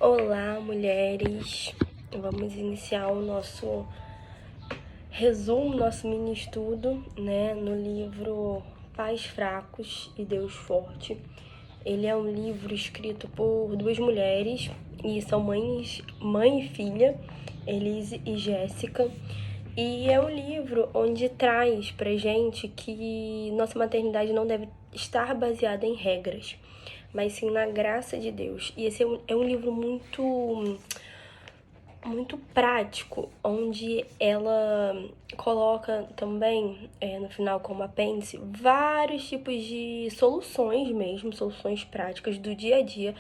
Olá, mulheres! Vamos iniciar o nosso resumo, nosso mini estudo, né, no livro Pais Fracos e Deus Forte. Ele é um livro escrito por duas mulheres e são mãe e filha, Elise e Jéssica. E é um livro onde traz pra gente que nossa maternidade não deve estar baseada em regras, mas sim na graça de Deus. E esse é um livro muito prático, onde ela coloca também, no final como apêndice, vários tipos de soluções mesmo, soluções práticas do dia a dia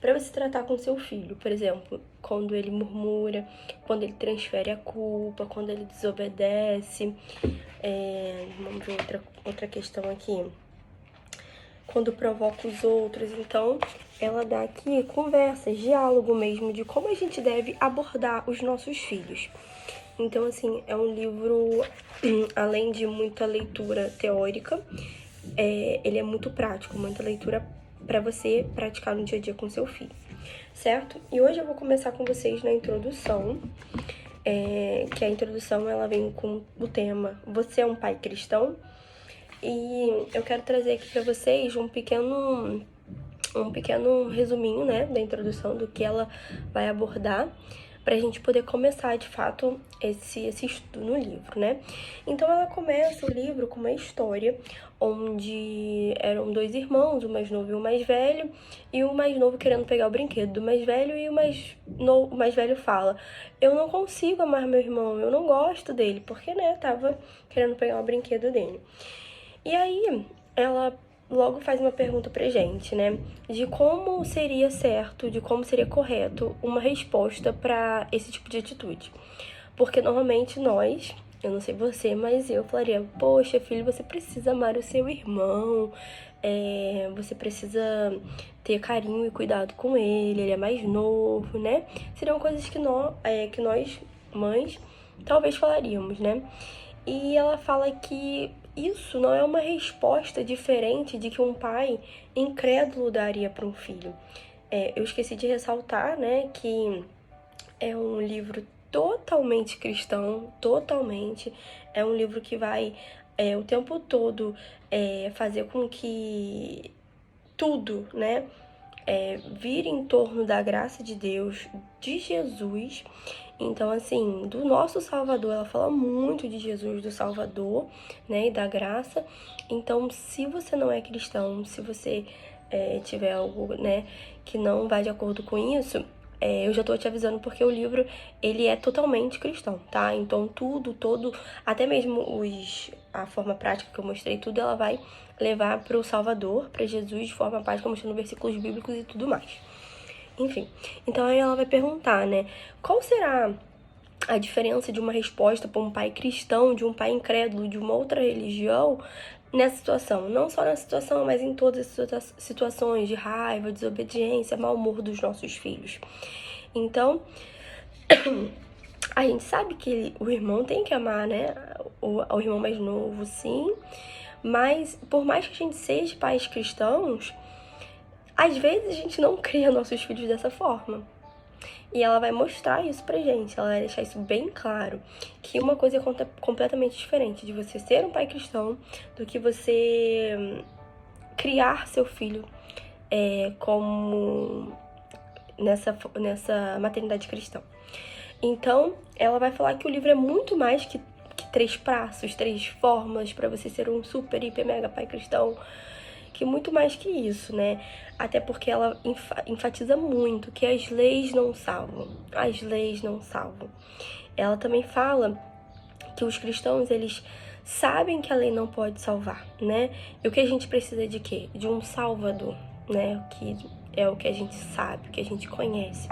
para você tratar com seu filho. Por exemplo, quando ele murmura, quando ele transfere a culpa, quando ele desobedece. Vamos ver outra questão aqui. Quando provoca os outros. Então, ela dá aqui conversas, diálogo mesmo, de como a gente deve abordar os nossos filhos. Então, assim, é um livro, além de muita leitura teórica, ele é muito prático, muita leitura para você praticar no dia a dia com seu filho, certo? E hoje eu vou começar com vocês na introdução, que a introdução ela vem com o tema Você é um pai cristão? E eu quero trazer aqui para vocês um pequeno resuminho, né, da introdução do que ela vai abordar, para a gente poder começar, de fato, esse estudo no livro, né? Então, ela começa o livro com uma história onde eram dois irmãos, o mais novo e o mais velho, e o mais novo querendo pegar o brinquedo do mais velho, e o mais velho fala: eu não consigo amar meu irmão, eu não gosto dele, porque, né, tava querendo pegar o brinquedo dele. E aí, ela logo faz uma pergunta pra gente, né? De como seria certo, de como seria correto uma resposta para esse tipo de atitude. Porque normalmente nós, eu não sei você, mas eu falaria: poxa, filho, você precisa amar o seu irmão, você precisa ter carinho e cuidado com ele é mais novo, né? Seriam coisas que nós mães, talvez falaríamos, né? E ela fala que isso não é uma resposta diferente de que um pai incrédulo daria para um filho. Eu esqueci de ressaltar, né, que é um livro totalmente cristão, totalmente. É um livro que vai o tempo todo fazer com que tudo, né, vire em torno da graça de Deus, de Jesus. Então, assim, do nosso Salvador, ela fala muito de Jesus, do Salvador, né, e da graça. Então, se você não é cristão, se você tiver algo, né, que não vai de acordo com isso, eu já tô te avisando porque o livro, ele é totalmente cristão, tá? Então, até mesmo a forma prática que eu mostrei, tudo ela vai levar pro Salvador, para Jesus, de forma prática, mostrando versículos bíblicos e tudo mais. Enfim, então aí ela vai perguntar, né, qual será a diferença de uma resposta para um pai cristão, de um pai incrédulo, de uma outra religião, nessa situação? Não só nessa situação, mas em todas as situações de raiva, desobediência, mau humor dos nossos filhos. Então, a gente sabe que o irmão tem que amar, né, o irmão mais novo, sim, mas por mais que a gente seja pais cristãos, às vezes a gente não cria nossos filhos dessa forma. E ela vai mostrar isso pra gente, ela vai deixar isso bem claro, que uma coisa é completamente diferente de você ser um pai cristão do que você criar seu filho como nessa maternidade cristã. Então, ela vai falar que o livro é muito mais que 3 passos, 3 fórmulas para você ser um super, hiper, mega pai cristão, que muito mais que isso, né? Até porque ela enfatiza muito que as leis não salvam. As leis não salvam. Ela também fala que os cristãos, eles sabem que a lei não pode salvar, né? E o que a gente precisa de quê? De um salvador, né? Que é o que a gente sabe, o que a gente conhece.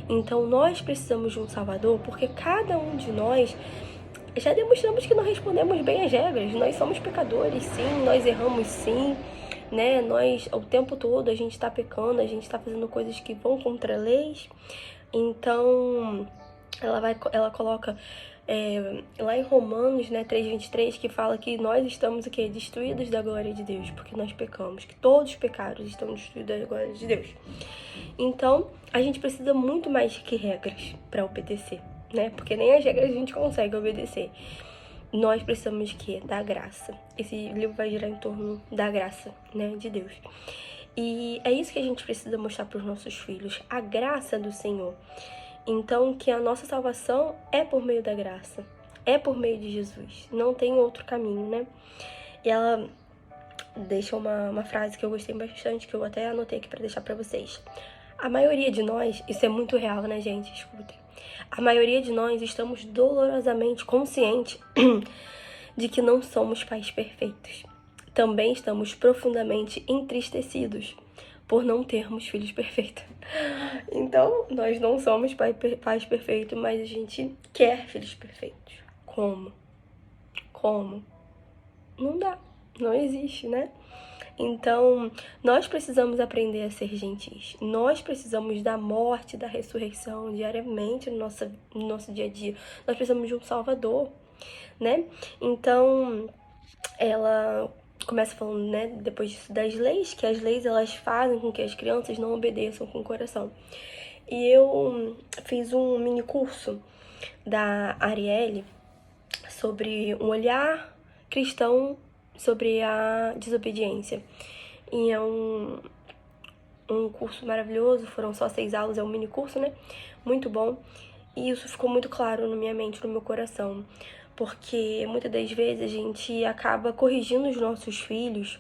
Então, nós precisamos de um salvador porque cada um de nós já demonstramos que não respondemos bem às regras. Nós somos pecadores, sim, nós erramos, sim, né? Nós, o tempo todo, a gente tá pecando, a gente tá fazendo coisas que vão contra leis. Então, ela coloca lá em Romanos, né, 3:23, que fala que nós estamos o quê? Destruídos da glória de Deus, porque nós pecamos, que todos os pecados estão destruídos da glória de Deus. Então, a gente precisa muito mais que regras para obedecer, né? Porque nem as regras a gente consegue obedecer. Nós precisamos de quê? Da graça. Esse livro vai girar em torno da graça, né, de Deus. E é isso que a gente precisa mostrar para os nossos filhos, a graça do Senhor. Então, que a nossa salvação é por meio da graça, é por meio de Jesus, não tem outro caminho, né? E ela deixa uma frase que eu gostei bastante, que eu até anotei aqui para deixar para vocês. A maioria de nós, isso é muito real, né, gente? Escutem. A maioria de nós estamos dolorosamente conscientes de que não somos pais perfeitos. Também estamos profundamente entristecidos por não termos filhos perfeitos. Então, nós não somos pais perfeitos, mas a gente quer filhos perfeitos. Como? Como? Não dá, não existe, né? Então, nós precisamos aprender a ser gentis. Nós precisamos da morte, da ressurreição diariamente no nosso dia a dia. Nós precisamos de um Salvador, né? Então, ela começa falando, né, depois disso, das leis, que as leis elas fazem com que as crianças não obedeçam com o coração. E eu fiz um mini curso da Arielle sobre um olhar cristão sobre a desobediência. E é um curso maravilhoso, foram só 6 aulas, é um mini curso, né? Muito bom. E isso ficou muito claro na minha mente, no meu coração. Porque muitas das vezes a gente acaba corrigindo os nossos filhos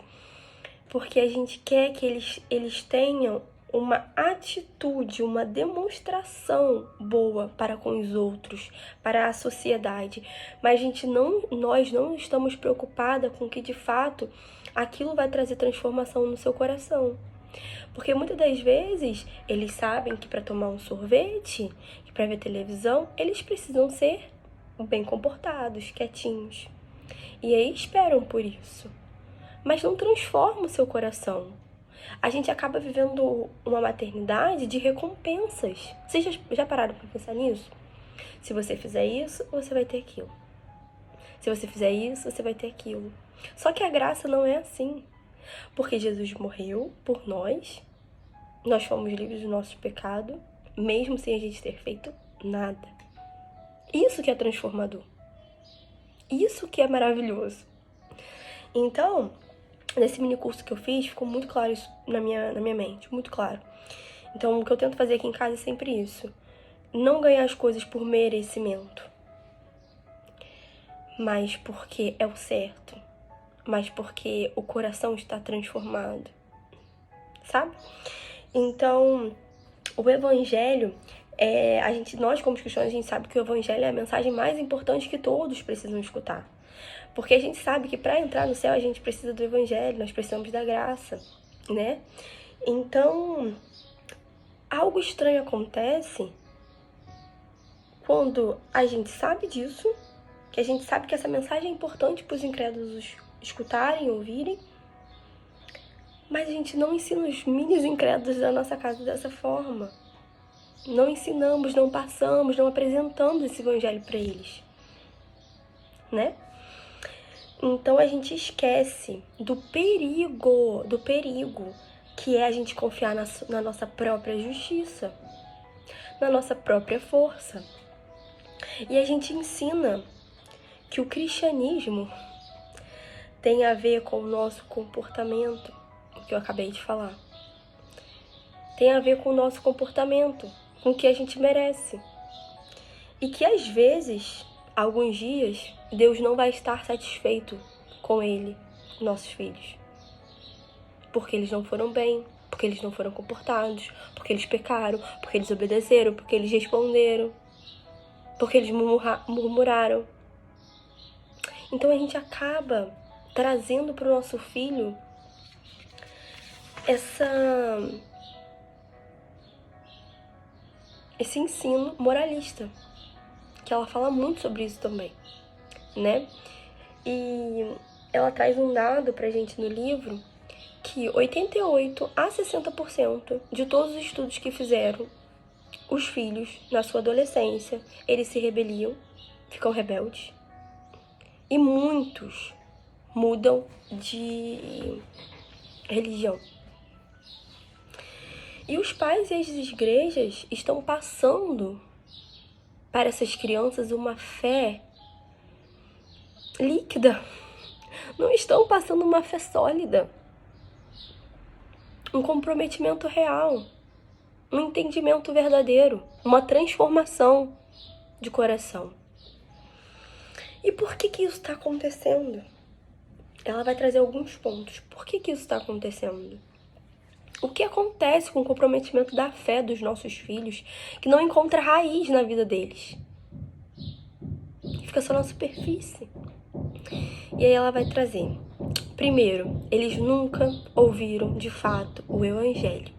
porque a gente quer que eles tenham uma atitude, uma demonstração boa para com os outros, para a sociedade. Mas nós não estamos preocupadas com que, de fato, aquilo vai trazer transformação no seu coração. Porque muitas das vezes eles sabem que para tomar um sorvete, que para ver televisão, eles precisam ser bem comportados, quietinhos. E aí esperam por isso. Mas não transforma o seu coração. A gente acaba vivendo uma maternidade de recompensas. Vocês já pararam para pensar nisso? Se você fizer isso, você vai ter aquilo. Se você fizer isso, você vai ter aquilo. Só que a graça não é assim. Porque Jesus morreu por nós. Nós fomos livres do nosso pecado, mesmo sem a gente ter feito nada. Isso que é transformador. Isso que é maravilhoso. Então, nesse mini curso que eu fiz, ficou muito claro isso na minha mente, muito claro. Então, o que eu tento fazer aqui em casa é sempre isso. Não ganhar as coisas por merecimento, mas porque é o certo, mas porque o coração está transformado, sabe? Então, o evangelho, nós como cristãos, a gente sabe que o evangelho é a mensagem mais importante que todos precisam escutar. Porque a gente sabe que para entrar no céu a gente precisa do evangelho, nós precisamos da graça, né? Então, algo estranho acontece quando a gente sabe disso, que a gente sabe que essa mensagem é importante para os incrédulos escutarem, ouvirem, mas a gente não ensina os mini incrédulos da nossa casa dessa forma. Não ensinamos, não passamos, não apresentamos esse evangelho para eles, né? Então a gente esquece do perigo que é a gente confiar na nossa própria justiça, na nossa própria força. E a gente ensina que o cristianismo tem a ver com o nosso comportamento, o que eu acabei de falar. Tem a ver com o nosso comportamento, com o que a gente merece. E que às vezes, alguns dias, Deus não vai estar satisfeito com ele, nossos filhos. Porque eles não foram bem, porque eles não foram comportados, porque eles pecaram, porque eles obedeceram, porque eles responderam, porque eles murmuraram. Então a gente acaba trazendo para o nosso filho esse ensino moralista, que ela fala muito sobre isso também, né? E ela traz um dado pra gente no livro que 88 a 60% de todos os estudos que fizeram os filhos na sua adolescência, eles se rebeliam, ficam rebeldes. E muitos mudam de religião. E os pais e as igrejas estão passando para essas crianças uma fé líquida. Não estão passando uma fé sólida. Um comprometimento real. Um entendimento verdadeiro. Uma transformação de coração. E por que isso está acontecendo? Ela vai trazer alguns pontos. Por que isso está acontecendo? O que acontece com o comprometimento da fé dos nossos filhos que não encontra raiz na vida deles? Fica só na superfície. E aí ela vai trazer. Primeiro, eles nunca ouviram de fato o Evangelho.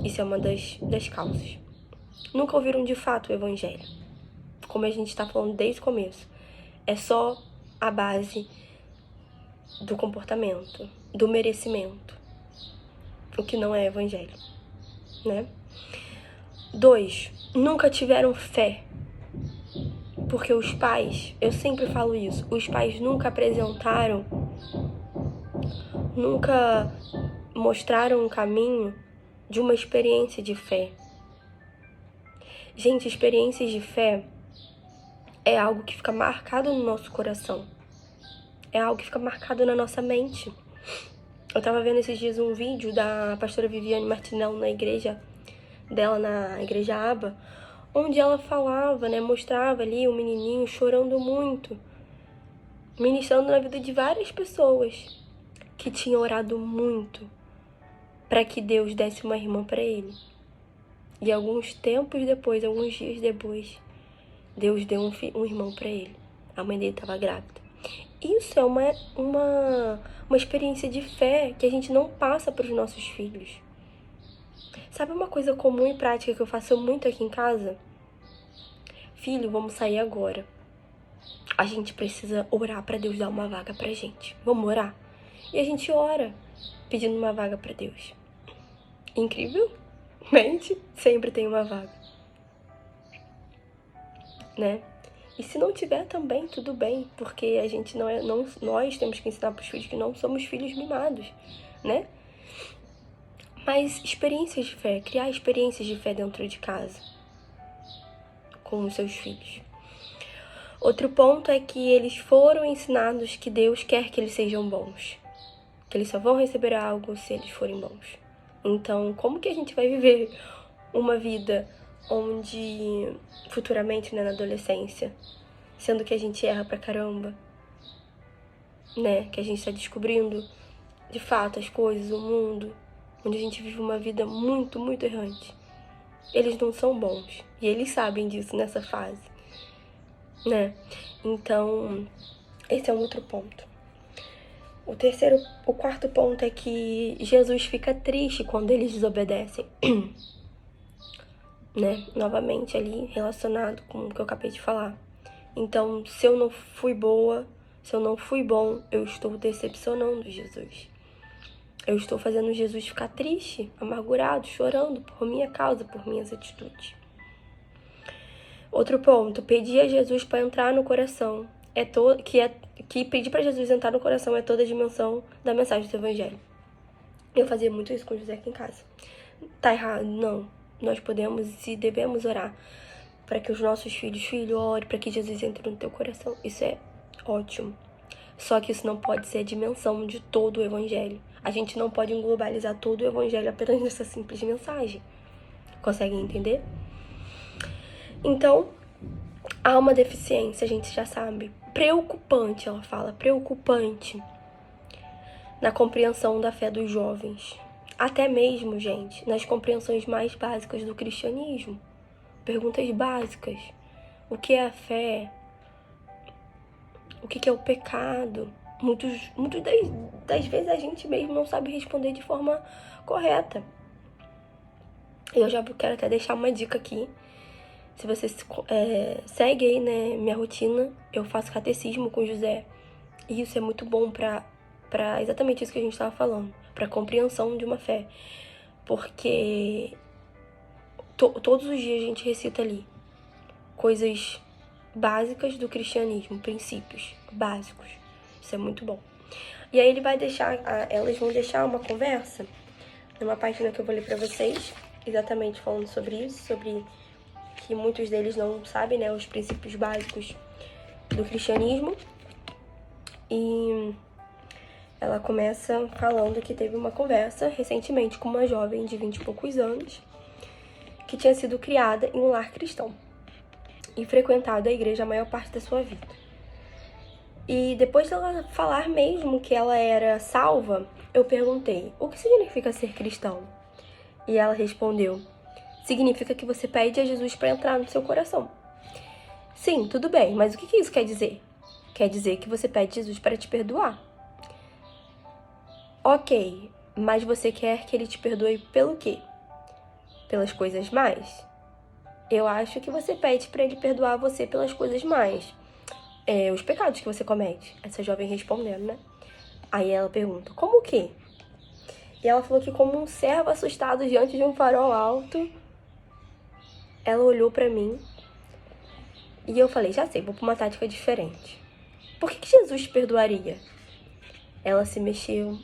Isso é uma das causas. Nunca ouviram de fato o Evangelho. Como a gente está falando desde o começo. É só a base do comportamento, do merecimento. O que não é Evangelho, né? 2, nunca tiveram fé. Porque os pais, eu sempre falo isso, os pais nunca apresentaram, nunca mostraram um caminho de uma experiência de fé. Gente, experiências de fé é algo que fica marcado no nosso coração. É algo que fica marcado na nossa mente. Eu tava vendo esses dias um vídeo da pastora Viviane Martinello na igreja dela, na igreja Aba, onde ela falava, né, mostrava ali o menininho chorando muito, ministrando na vida de várias pessoas que tinham orado muito para que Deus desse uma irmã para ele. E alguns tempos depois, alguns dias depois, Deus deu um irmão para ele. A mãe dele estava grávida. Isso é uma experiência de fé que a gente não passa para os nossos filhos. Sabe uma coisa comum e prática que eu faço muito aqui em casa? Filho, vamos sair agora. A gente precisa orar para Deus dar uma vaga pra gente. Vamos orar? E a gente ora, pedindo uma vaga para Deus. Incrível? Mente, sempre tem uma vaga. Né? E se não tiver também, tudo bem, porque a gente nós temos que ensinar para os filhos que não somos filhos mimados, né? Mas experiências de fé, criar experiências de fé dentro de casa com os seus filhos. Outro ponto é que eles foram ensinados que Deus quer que eles sejam bons, que eles só vão receber algo se eles forem bons. Então, como que a gente vai viver uma vida onde futuramente, né, na adolescência, sendo que a gente erra pra caramba, né, que a gente tá descobrindo de fato as coisas, o mundo, onde a gente vive uma vida muito, muito errante. Eles não são bons, e eles sabem disso nessa fase, né? Então, esse é um outro ponto. O quarto ponto é que Jesus fica triste quando eles desobedecem. Né? Novamente ali relacionado com o que eu acabei de falar. Então, se eu não fui boa, se eu não fui bom, eu estou decepcionando Jesus. Eu estou fazendo Jesus ficar triste, amargurado, chorando por minha causa, por minhas atitudes. Outro ponto, pedir a Jesus para entrar no coração que pedir para Jesus entrar no coração é toda a dimensão da mensagem do Evangelho. Eu fazia muito isso com José aqui em casa. Tá errado? Não. Nós podemos e devemos orar para que os nossos filhos orem, para que Jesus entre no teu coração. Isso é ótimo. Só que isso não pode ser a dimensão de todo o Evangelho. A gente não pode globalizar todo o Evangelho apenas nessa simples mensagem. Conseguem entender? Então, há uma deficiência, a gente já sabe. Preocupante, ela fala, preocupante na compreensão da fé dos jovens. Até mesmo, gente, nas compreensões mais básicas do cristianismo. Perguntas básicas. O que é a fé? O que é o pecado? Muitas das vezes a gente mesmo não sabe responder de forma correta. Eu já quero até deixar uma dica aqui. Se você segue aí, né, minha rotina, eu faço catecismo com José. E isso é muito bom para exatamente isso que a gente estava falando. Para compreensão de uma fé. Porque todos os dias a gente recita ali coisas básicas do cristianismo, princípios básicos. Isso é muito bom. E aí ele vai deixar, elas vão deixar uma conversa numa página que eu vou ler pra vocês, exatamente falando sobre isso, sobre que muitos deles não sabem, né, os princípios básicos do cristianismo. E ela começa falando que teve uma conversa recentemente com uma jovem de 20 e poucos anos que tinha sido criada em um lar cristão e frequentado a igreja a maior parte da sua vida. E depois dela falar mesmo que ela era salva, eu perguntei: o que significa ser cristão? E ela respondeu: significa que você pede a Jesus para entrar no seu coração. Sim, tudo bem, mas o que isso quer dizer? Quer dizer que você pede Jesus para te perdoar. Ok, mas você quer que ele te perdoe pelo quê? Pelas coisas mais? Eu acho que você pede para ele perdoar você pelas coisas mais. Os pecados que você comete. Essa jovem respondendo, né? Aí ela pergunta: como o quê? E ela falou que como um servo assustado diante de um farol alto, ela olhou pra mim e eu falei: já sei, vou pra uma tática diferente. Por que Jesus te perdoaria? Ela se mexeu.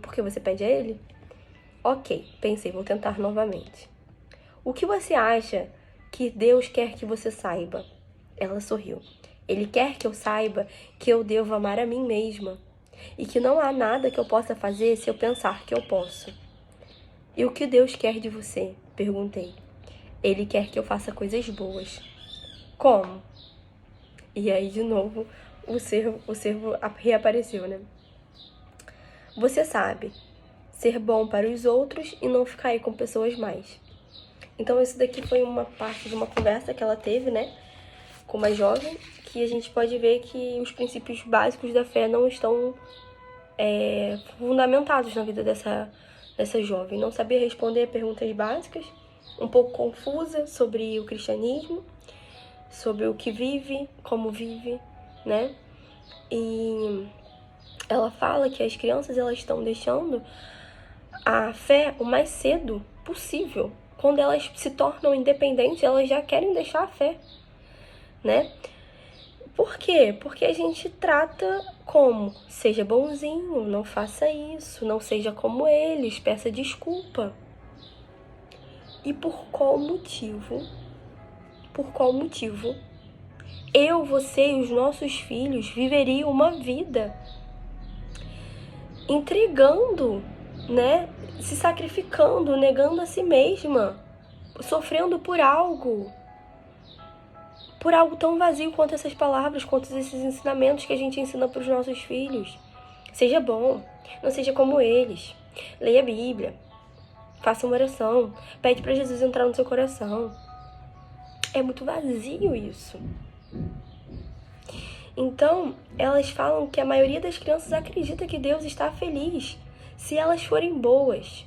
Porque você pede a ele? Ok, pensei, vou tentar novamente. O que você acha que Deus quer que você saiba? Ela sorriu. Ele quer que eu saiba que eu devo amar a mim mesma e que não há nada que eu possa fazer se eu pensar que eu posso. E o que Deus quer de você? Perguntei. Ele quer que eu faça coisas boas. Como? E aí, de novo, o servo reapareceu, né? Você sabe, ser bom para os outros e não ficar aí com pessoas mais. Então, isso daqui foi uma parte de uma conversa que ela teve, né, com uma jovem, que a gente pode ver que os princípios básicos da fé não estão fundamentados na vida dessa jovem. Não sabia responder perguntas básicas, um pouco confusa sobre o cristianismo, sobre o que vive, como vive, né? E ela fala que as crianças elas estão deixando a fé o mais cedo possível. Quando elas se tornam independentes, elas já querem deixar a fé, né? Por quê? Porque a gente trata como: seja bonzinho, não faça isso, não seja como eles, peça desculpa. E por qual motivo? Eu, você e os nossos filhos viveriam uma vida entregando, né? Se sacrificando, negando a si mesma, sofrendo por algo tão vazio quanto essas palavras, quanto esses ensinamentos que a gente ensina para os nossos filhos. Seja bom, não seja como eles. Leia a Bíblia, faça uma oração, pede para Jesus entrar no seu coração. É muito vazio isso. Então, elas falam que a maioria das crianças acredita que Deus está feliz se elas forem boas.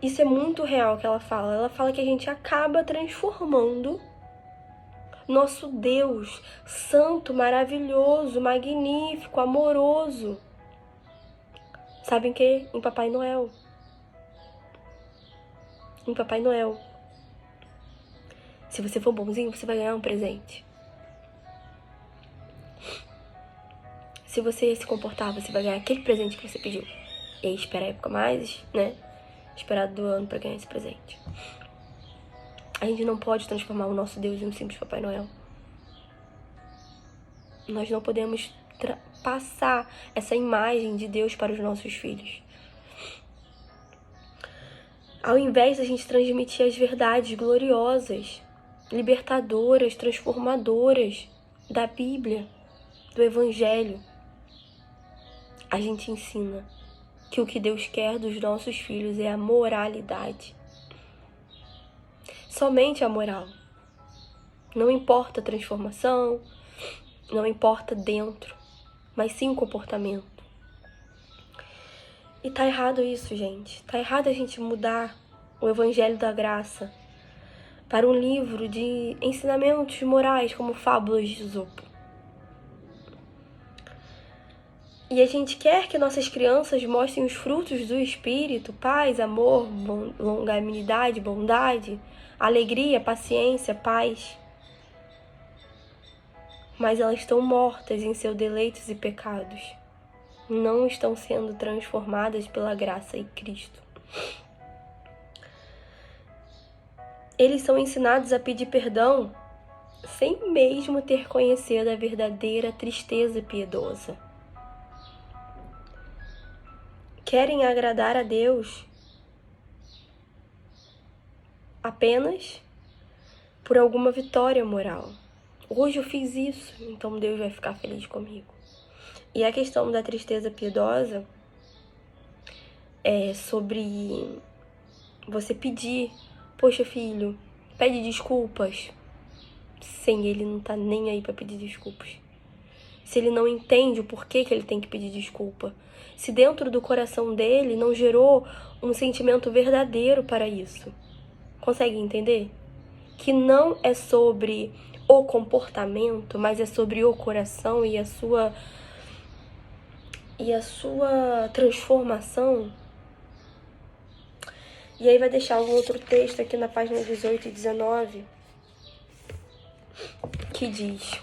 Isso é muito real que ela fala. Ela fala que a gente acaba transformando nosso Deus santo, maravilhoso, magnífico, amoroso. Sabem que? Em Papai Noel. Em Papai Noel. Se você for bonzinho, você vai ganhar um presente. Se você se comportar, você vai ganhar aquele presente que você pediu. E aí espera a época mais, né, esperada do ano pra ganhar esse presente. A gente não pode transformar o nosso Deus em um simples Papai Noel. Nós não podemos passar essa imagem de Deus para os nossos filhos. Ao invés de a gente transmitir as verdades gloriosas, libertadoras, transformadoras da Bíblia, do Evangelho, a gente ensina que o que Deus quer dos nossos filhos é a moralidade. Somente a moral. Não importa a transformação, não importa dentro, mas sim o comportamento. E tá errado isso, gente. Tá errado a gente mudar o Evangelho da Graça para um livro de ensinamentos morais como Fábulas de Esopo. E a gente quer que nossas crianças mostrem os frutos do Espírito: paz, amor, longanimidade, bondade, alegria, paciência, paz. mas elas estão mortas em seus deleitos e pecados. Não estão sendo transformadas pela graça em Cristo. Eles são ensinados a pedir perdão sem mesmo ter conhecido a verdadeira tristeza piedosa. Querem agradar a Deus apenas por alguma vitória moral. Hoje eu fiz isso, então Deus vai ficar feliz comigo. E a questão da tristeza piedosa é sobre você pedir, poxa filho, pede desculpas, sem ele não tá nem aí pra pedir desculpas. Se ele não entende o porquê que ele tem que pedir desculpa. Se dentro do coração dele não gerou um sentimento verdadeiro para isso. Consegue entender? Que não é sobre o comportamento, mas é sobre o coração e a sua transformação. E aí vai deixar um outro texto aqui na página 18 e 19, que diz: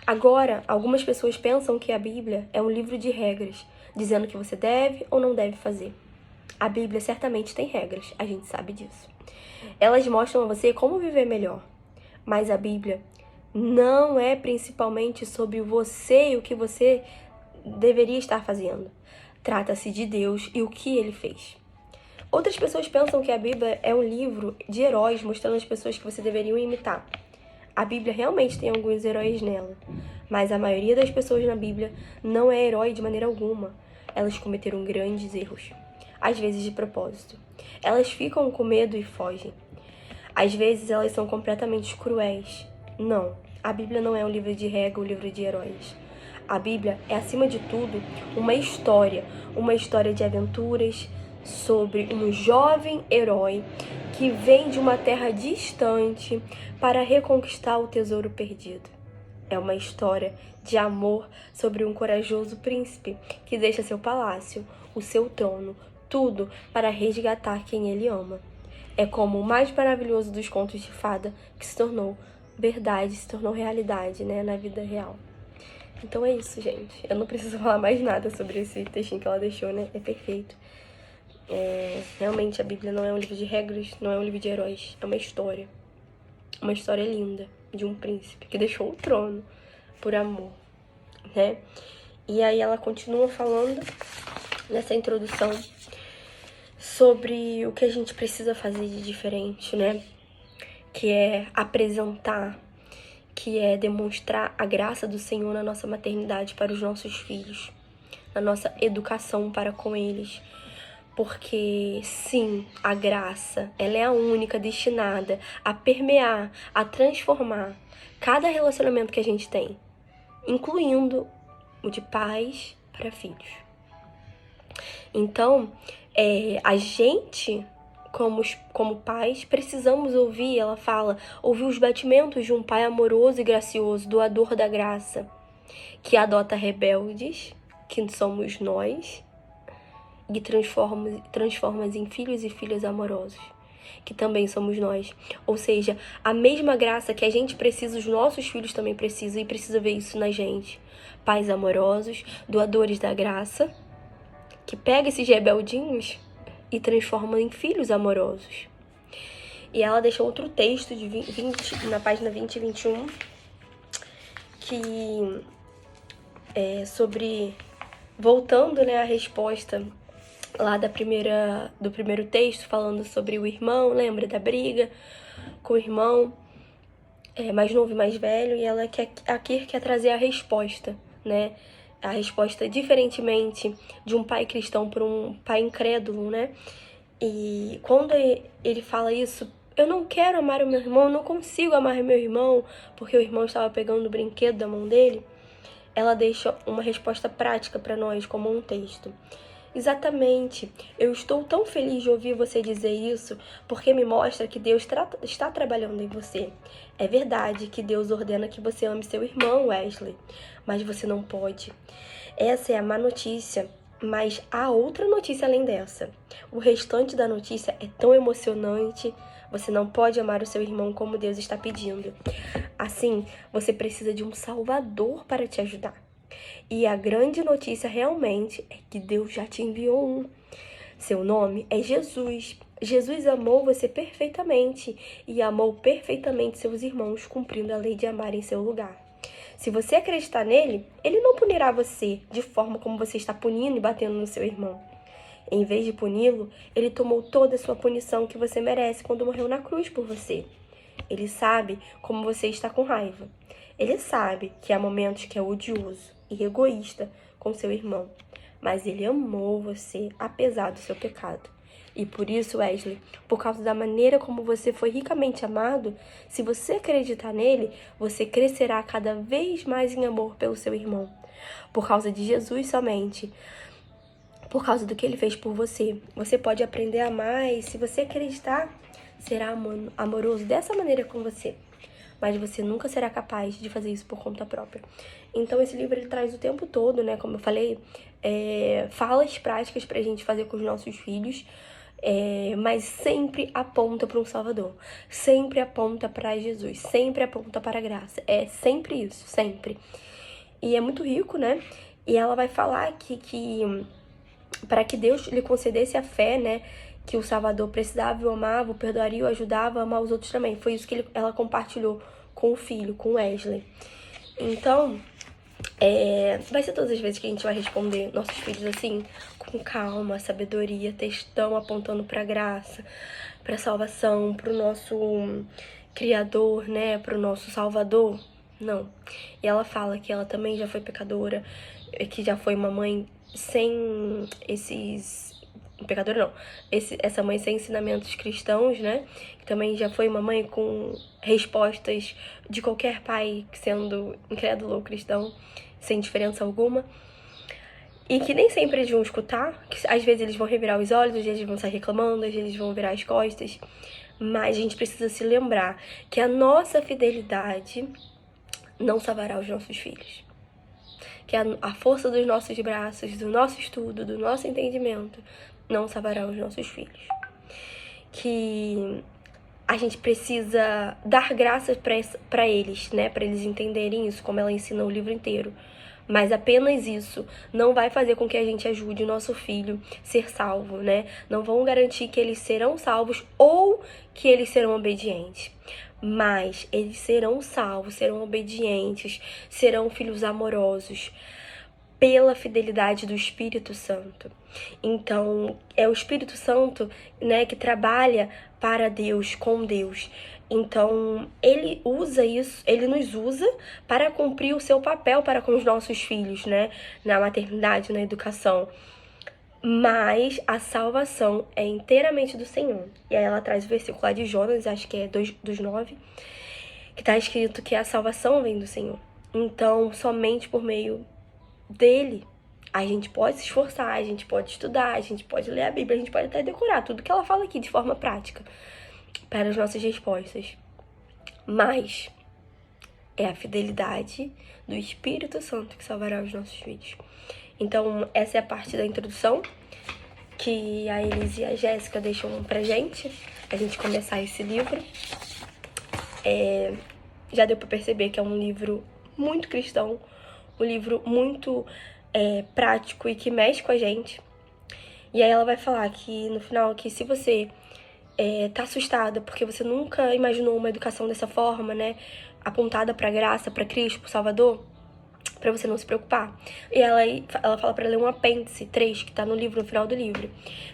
agora, algumas pessoas pensam que a Bíblia é um livro de regras, dizendo o que você deve ou não deve fazer. A Bíblia certamente tem regras, a gente sabe disso. Elas mostram a você como viver melhor. Mas a Bíblia não é principalmente sobre você e o que você deveria estar fazendo. Trata-se de Deus e o que Ele fez. Outras pessoas pensam que a Bíblia é um livro de heróis, mostrando as pessoas que você deveria imitar. A Bíblia realmente tem alguns heróis nela, mas a maioria das pessoas na Bíblia não é herói de maneira alguma. Elas cometeram grandes erros, às vezes de propósito. Elas ficam com medo e fogem. Às vezes elas são completamente cruéis. Não, a Bíblia não é um livro de regra, um livro de heróis. A Bíblia é, acima de tudo, uma história de aventuras sobre um jovem herói que vem de uma terra distante para reconquistar o tesouro perdido. É uma história de amor sobre um corajoso príncipe que deixa seu palácio, o seu trono, tudo para resgatar quem ele ama. É como o mais maravilhoso dos contos de fada que se tornou verdade, se tornou realidade, né, na vida real. Então é isso, gente. Eu não preciso falar mais nada sobre esse textinho que ela deixou, né? É perfeito. Realmente a Bíblia não é um livro de regras, não é um livro de heróis. É uma história. Uma história linda de um príncipe que deixou o trono por amor, né? E aí ela continua falando nessa introdução sobre o que a gente precisa fazer de diferente, né? Que é apresentar, que é demonstrar a graça do Senhor na nossa maternidade para os nossos filhos, na nossa educação para com eles. Porque, sim, a graça, ela é a única destinada a permear, a transformar cada relacionamento que a gente tem, incluindo o de pais para filhos. Então, a gente, como pais, precisamos ouvir, ela fala, ouvir os batimentos de um pai amoroso e gracioso, doador da graça, que adota rebeldes, que somos nós, e transforma em filhos e filhas amorosos, que também somos nós. Ou seja, a mesma graça que a gente precisa, os nossos filhos também precisam, e precisa ver isso na gente. Pais amorosos, doadores da graça, que pega esses rebeldinhos e transforma em filhos amorosos. E ela deixou outro texto de 20, na página 20 e 21, que é sobre, voltando, né, a resposta lá do primeiro texto, falando sobre o irmão, lembra da briga com o irmão mais novo e mais velho, e ela aqui quer trazer a resposta, né? A resposta diferentemente de um pai cristão para um pai incrédulo, né? E quando ele fala isso, eu não quero amar o meu irmão, eu não consigo amar meu irmão, porque o irmão estava pegando o brinquedo da mão dele, ela deixa uma resposta prática para nós, como um texto. Exatamente, eu estou tão feliz de ouvir você dizer isso, porque me mostra que Deus está trabalhando em você. É verdade que Deus ordena que você ame seu irmão, Wesley, mas você não pode. Essa é a má notícia, Mas há outra notícia além dessa. O restante da notícia é tão emocionante. Você não pode amar o seu irmão como Deus está pedindo. Assim, você precisa de um Salvador para te ajudar. E a grande notícia realmente é que Deus já te enviou um. Seu nome é Jesus. Jesus amou você perfeitamente e amou perfeitamente seus irmãos, cumprindo a lei de amar em seu lugar. Se você acreditar nele, ele não punirá você de forma como você está punindo e batendo no seu irmão. Em vez de puni-lo, ele tomou toda a sua punição que você merece quando morreu na cruz por você. Ele sabe como você está com raiva. Ele sabe que há momentos que é odioso e egoísta com seu irmão. Mas ele amou você apesar do seu pecado. E por isso, Wesley, por causa da maneira como você foi ricamente amado, se você acreditar nele, você crescerá cada vez mais em amor pelo seu irmão. Por causa de Jesus somente. Por causa do que ele fez por você. Você pode aprender a amar e, se você acreditar, será amoroso dessa maneira com você. Mas você nunca será capaz de fazer isso por conta própria. Então, esse livro ele traz o tempo todo, né? Como eu falei, falas práticas pra gente fazer com os nossos filhos, mas sempre aponta para um Salvador. Sempre aponta para Jesus. Sempre aponta para a graça. É sempre isso, sempre. E é muito rico, né? E ela vai falar que para que Deus lhe concedesse a fé, né? Que o Salvador precisava, o amava, o perdoaria, o ajudava a amar os outros também. Foi isso que ela compartilhou com o filho, com Wesley. Então, vai ser todas as vezes que a gente vai responder nossos filhos assim, com calma, sabedoria, textão, apontando pra graça, pra salvação, pro nosso Criador, né? Pro nosso Salvador. Não. E ela fala que ela também já foi pecadora, que já foi uma mãe sem esses... Pecadora não. Essa mãe sem ensinamentos cristãos, né? Que também já foi uma mãe com respostas de qualquer pai sendo incrédulo ou cristão, sem diferença alguma. E que nem sempre eles vão escutar, que às vezes eles vão revirar os olhos, às vezes eles vão sair reclamando, às vezes eles vão virar as costas. Mas a gente precisa se lembrar que a nossa fidelidade não salvará os nossos filhos. Que a força dos nossos braços, do nosso estudo, do nosso entendimento, não salvará os nossos filhos. Que a gente precisa dar graças para eles, né? Para eles entenderem isso, como ela ensina o livro inteiro. Mas apenas isso não vai fazer com que a gente ajude o nosso filho a ser salvo, né? Não vão garantir que eles serão salvos ou que eles serão obedientes. Mas eles serão salvos, serão obedientes, serão filhos amorosos pela fidelidade do Espírito Santo. Então, é o Espírito Santo, né, que trabalha para Deus, com Deus. Então, ele usa isso, ele nos usa para cumprir o seu papel para com os nossos filhos, né, na maternidade, na educação. Mas a salvação é inteiramente do Senhor. E aí ela traz o versículo lá de Jonas, acho que é 2:9, que está escrito que a salvação vem do Senhor. Então, somente por meio dele, a gente pode se esforçar, a gente pode estudar, a gente pode ler a Bíblia, a gente pode até decorar tudo que ela fala aqui de forma prática para as nossas respostas. Mas é a fidelidade do Espírito Santo que salvará os nossos filhos. Então, essa é a parte da introdução que a Elise e a Jéssica deixam pra gente começar esse livro. Já deu pra perceber que é um livro muito cristão, um livro muito prático e que mexe com a gente. E aí ela vai falar que, no final, que se você tá assustada porque você nunca imaginou uma educação dessa forma, né, apontada pra graça, pra Cristo, pro Salvador, pra você não se preocupar. E ela fala pra ler um apêndice 3, que tá no livro, no final do livro.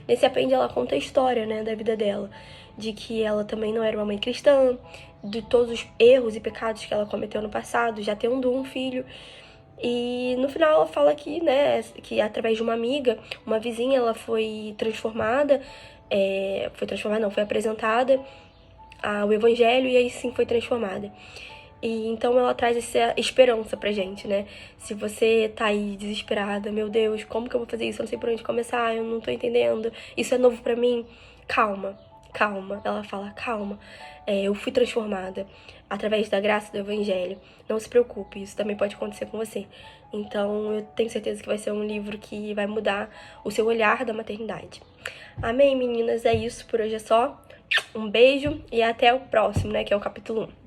Nesse apêndice ela conta a história, né, da vida dela, de que ela também não era uma mãe cristã, de todos os erros e pecados que ela cometeu no passado, já tendo um filho. E no final ela fala que, né, que através de uma amiga, uma vizinha, ela foi transformada, foi apresentada ao evangelho e aí sim foi transformada. E então ela traz essa esperança pra gente, né? Se você tá aí desesperada, meu Deus, como que eu vou fazer isso? Eu não sei por onde começar, eu não tô entendendo, isso é novo pra mim. Calma, calma. Ela fala, calma, eu fui transformada através da graça do evangelho. Não se preocupe, isso também pode acontecer com você. Então, eu tenho certeza que vai ser um livro que vai mudar o seu olhar da maternidade. Amém, meninas? É isso, por hoje é só. Um beijo e até o próximo, né, que é o capítulo 1.